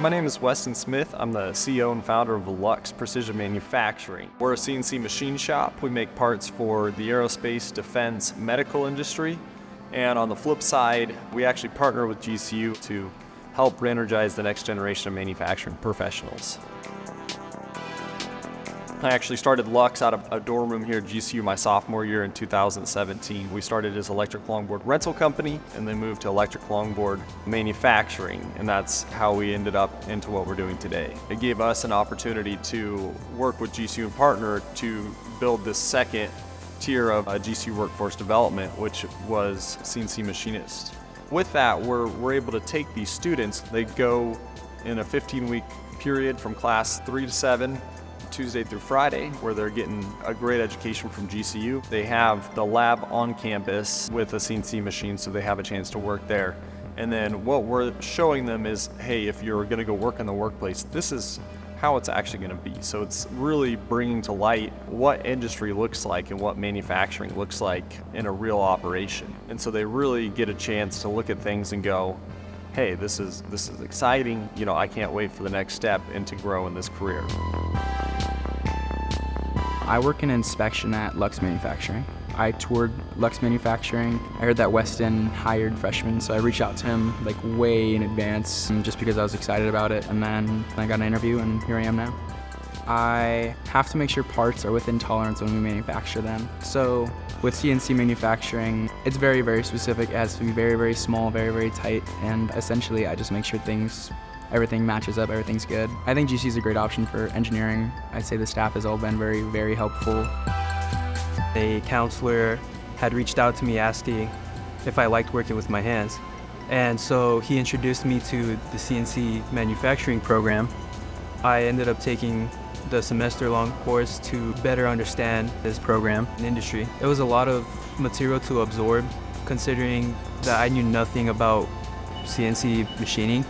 My name is Weston Smith. I'm the CEO and founder of Lux Precision Manufacturing. We're a CNC machine shop. We make parts for the aerospace, defense, medical industry. And on the flip side, we actually partner with GCU to help re-energize the next generation of manufacturing professionals. I actually started Lux out of a dorm room here at GCU my sophomore year in 2017. We started as electric longboard rental company and then moved to electric longboard manufacturing, and that's how we ended up into what we're doing today. It gave us an opportunity to work with GCU and partner to build this second tier of GCU workforce development, which was CNC Machinist. With that, we're able to take these students. They go in a 15-week period from class 3 to 7, Tuesday through Friday, where they're getting a great education from GCU. They have the lab on campus with a CNC machine, so they have a chance to work there. And then what we're showing them is, hey, if you're gonna go work in the workplace, this is how it's actually gonna be. So it's really bringing to light what industry looks like and what manufacturing looks like in a real operation. And so they really get a chance to look at things and go, hey, this is exciting. You know, I can't wait for the next step and to grow in this career. I work in inspection at Lux Manufacturing. I toured Lux Manufacturing. I heard that Weston hired freshmen, so I reached out to him like way in advance just because I was excited about it. And then I got an interview and here I am now. I have to make sure parts are within tolerance when we manufacture them. So with CNC manufacturing, it's very, very specific. It has to be very, very small, very, very tight. And essentially I just make sure everything matches up, everything's good. I think GC is a great option for engineering. I'd say the staff has all been very, very helpful. A counselor had reached out to me asking if I liked working with my hands. And so he introduced me to the CNC manufacturing program. I ended up taking the semester-long course to better understand this program and industry. It was a lot of material to absorb, considering that I knew nothing about CNC machining.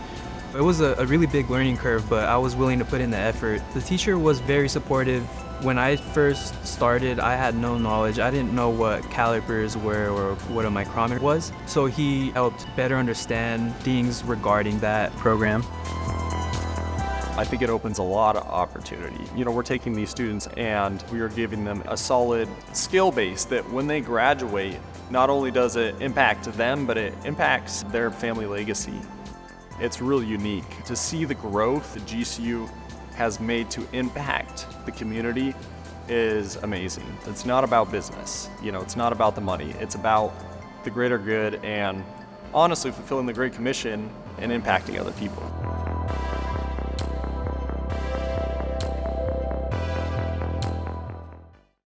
It was a really big learning curve, but I was willing to put in the effort. The teacher was very supportive. When I first started, I had no knowledge. I didn't know what calipers were or what a micrometer was. So he helped better understand things regarding that program. I think it opens a lot of opportunity. You know, we're taking these students and we are giving them a solid skill base that when they graduate, not only does it impact them, but it impacts their family legacy. It's really unique to see the growth that GCU has made to impact the community is amazing. It's not about business, you know, it's not about the money. It's about the greater good and honestly fulfilling the Great Commission and impacting other people.